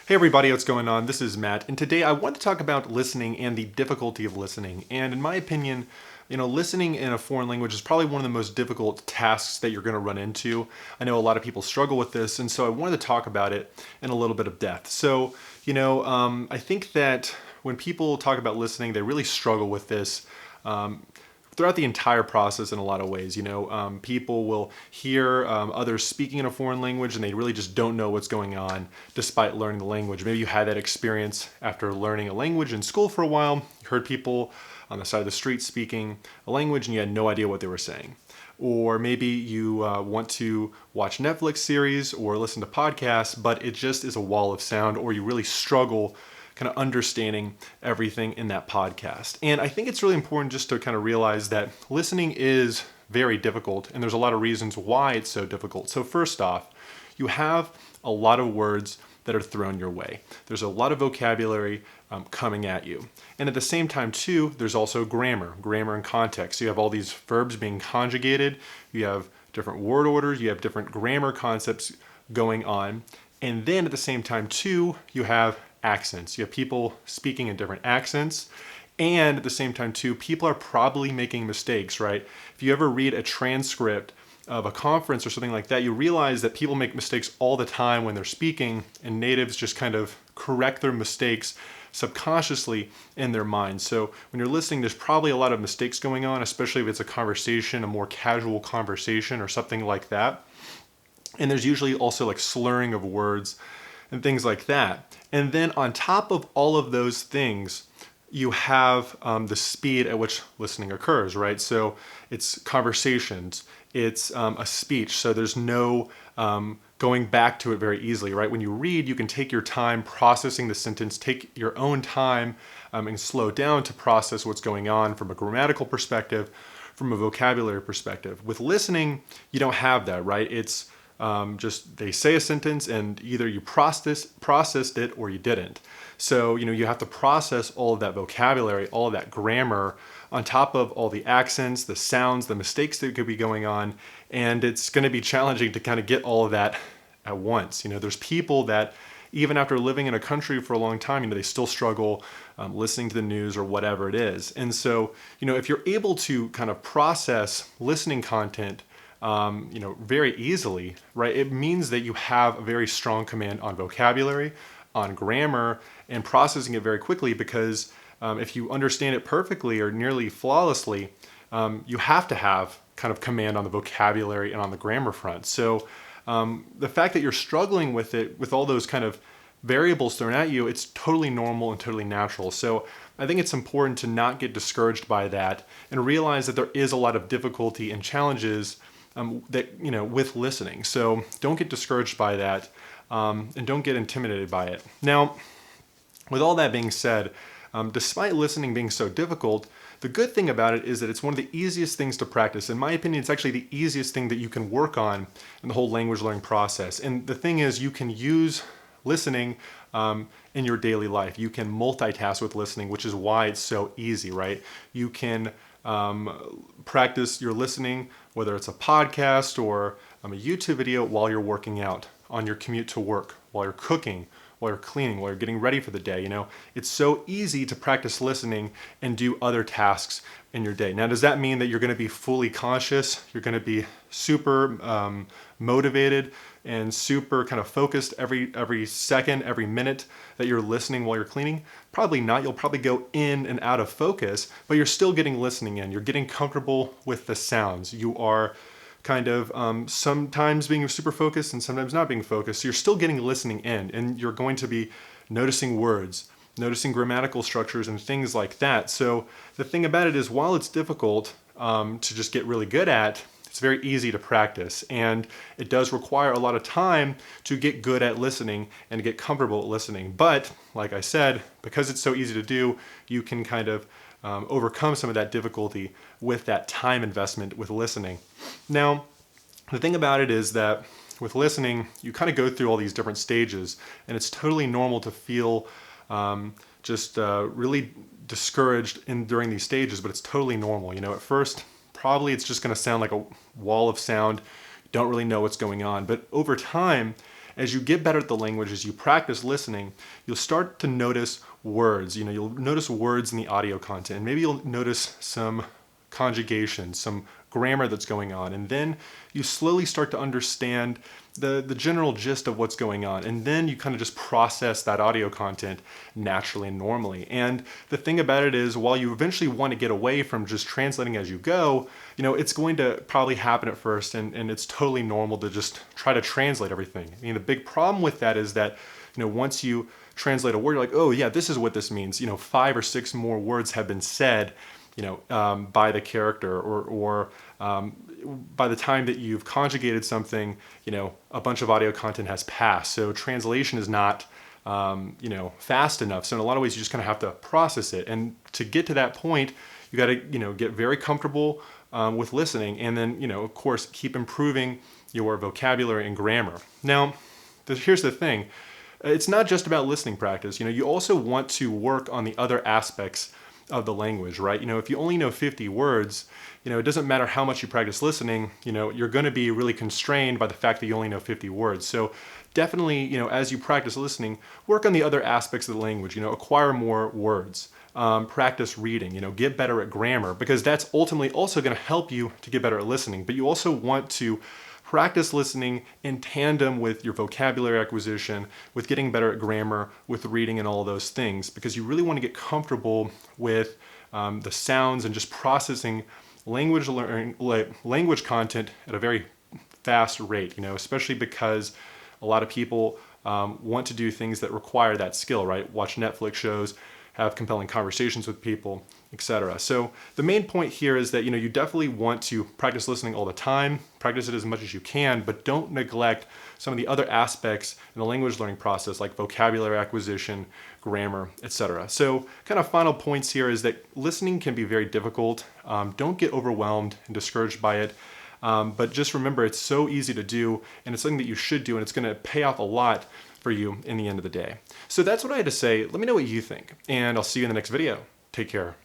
Hey everybody, what's going on? This is Matt, and today I want to talk about listening and the difficulty of listening. And in my opinion, listening in a foreign language is probably one of the most difficult tasks that you're going to run into. I know a lot of people struggle with this, and so I wanted to talk about it in a little bit of depth. So, I think that when people talk about listening, they really struggle with this. Throughout the entire process in a lot of ways. People will hear others speaking in a foreign language and they really just don't know what's going on despite learning the language. Maybe you had that experience after learning a language in school for a while. You heard people on the side of the street speaking a language and you had no idea what they were saying. Or maybe you want to watch Netflix series or listen to podcasts, but it just is a wall of sound, or you really struggle kind of understanding everything in that podcast. And I think it's really important just to kind of realize that listening is very difficult, and there's a lot of reasons why it's so difficult. So first off, you have a lot of words that are thrown your way. There's a lot of vocabulary coming at you. And at the same time too, there's also grammar and context. So you have all these verbs being conjugated, you have different word orders, you have different grammar concepts going on. And then at the same time too, you have accents. You have people speaking in different accents. And at the same time too, people are probably making mistakes, right? If you ever read a transcript of a conference or something like that, you realize that people make mistakes all the time when they're speaking, and natives just kind of correct their mistakes subconsciously in their minds. So when you're listening, there's probably a lot of mistakes going on, especially if it's a conversation, a more casual conversation or something like that. And there's usually also like slurring of words and things like that. And then on top of all of those things, you have the speed at which listening occurs, right? So it's conversations, it's a speech, so there's no going back to it very easily, right? When you read, you can take your time processing the sentence, take your own time and slow down to process what's going on from a grammatical perspective, from a vocabulary perspective. With listening, you don't have that, right? It's just they say a sentence and either you processed it or you didn't. So, you have to process all of that vocabulary, all of that grammar on top of all the accents, the sounds, the mistakes that could be going on. And it's going to be challenging to kind of get all of that at once. There's people that even after living in a country for a long time, they still struggle listening to the news or whatever it is. And so, if you're able to kind of process listening content very easily, right? It means that you have a very strong command on vocabulary, on grammar, and processing it very quickly, because if you understand it perfectly or nearly flawlessly, you have to have kind of command on the vocabulary and on the grammar front. So the fact that you're struggling with it, with all those kind of variables thrown at you, it's totally normal and totally natural. So I think it's important to not get discouraged by that and realize that there is a lot of difficulty and challenges with listening. So don't get discouraged by that, and don't get intimidated by it. Now, with all that being said, despite listening being so difficult, the good thing about it is that it's one of the easiest things to practice. In my opinion, it's actually the easiest thing that you can work on in the whole language learning process. And the thing is, you can use listening in your daily life. You can multitask with listening, which is why it's so easy, right? You can practice your listening, whether it's a podcast or a YouTube video, while you're working out, on your commute to work, while you're cooking, while you're cleaning, while you're getting ready for the day. It's so easy to practice listening and do other tasks in your day. Now, does that mean that you're going to be fully conscious? You're going to be super motivated and super kind of focused every second, every minute that you're listening while you're cleaning? Probably not. You'll probably go in and out of focus, but you're still getting listening in. You're getting comfortable with the sounds. You are kind of sometimes being super focused and sometimes not being focused. So you're still getting listening in, and you're going to be noticing words, noticing grammatical structures and things like that. So the thing about it is, while it's difficult to just get really good at, it's very easy to practice, and it does require a lot of time to get good at listening and get comfortable at listening. But like I said, because it's so easy to do, you can kind of overcome some of that difficulty with that time investment with listening. Now, the thing about it is that with listening, you kind of go through all these different stages, and it's totally normal to feel really discouraged during these stages, but it's totally normal. At first, probably it's just going to sound like a wall of sound. You don't really know what's going on. But over time, As you get better at the language, as you practice listening, you'll start to notice words. You'll notice words in the audio content, and maybe you'll notice some conjugation, some grammar that's going on, and then you slowly start to understand the general gist of what's going on, and then you kind of just process that audio content naturally and normally. And the thing about it is, while you eventually want to get away from just translating as you go, it's going to probably happen at first, and it's totally normal to just try to translate everything. I mean, the big problem with that is that once you translate a word, you're like, oh yeah, this is what this means. 5 or 6 more words have been said by the character, or by the time that you've conjugated something, a bunch of audio content has passed. So translation is not, fast enough. So in a lot of ways, you just kind of have to process it. And to get to that point, you got to, get very comfortable with listening, and then, of course, keep improving your vocabulary and grammar. Now, here's the thing. It's not just about listening practice. You also want to work on the other aspects of the language, right? If you only know 50 words, it doesn't matter how much you practice listening, you're going to be really constrained by the fact that you only know 50 words. So definitely, as you practice listening, work on the other aspects of the language, acquire more words, practice reading, get better at grammar, because that's ultimately also going to help you to get better at listening. But you also want to practice listening in tandem with your vocabulary acquisition, with getting better at grammar, with reading, and all of those things, because you really want to get comfortable with the sounds and just processing language content at a very fast rate, especially because a lot of people want to do things that require that skill, right? Watch Netflix shows, have compelling conversations with people, etc. So the main point here is that you definitely want to practice listening all the time, practice it as much as you can, but don't neglect some of the other aspects in the language learning process, like vocabulary acquisition, grammar, etc. So kind of final points here is that listening can be very difficult. Don't get overwhelmed and discouraged by it. But just remember, it's so easy to do, and it's something that you should do, and it's going to pay off a lot for you in the end of the day. So that's what I had to say. Let me know what you think, and I'll see you in the next video. Take care.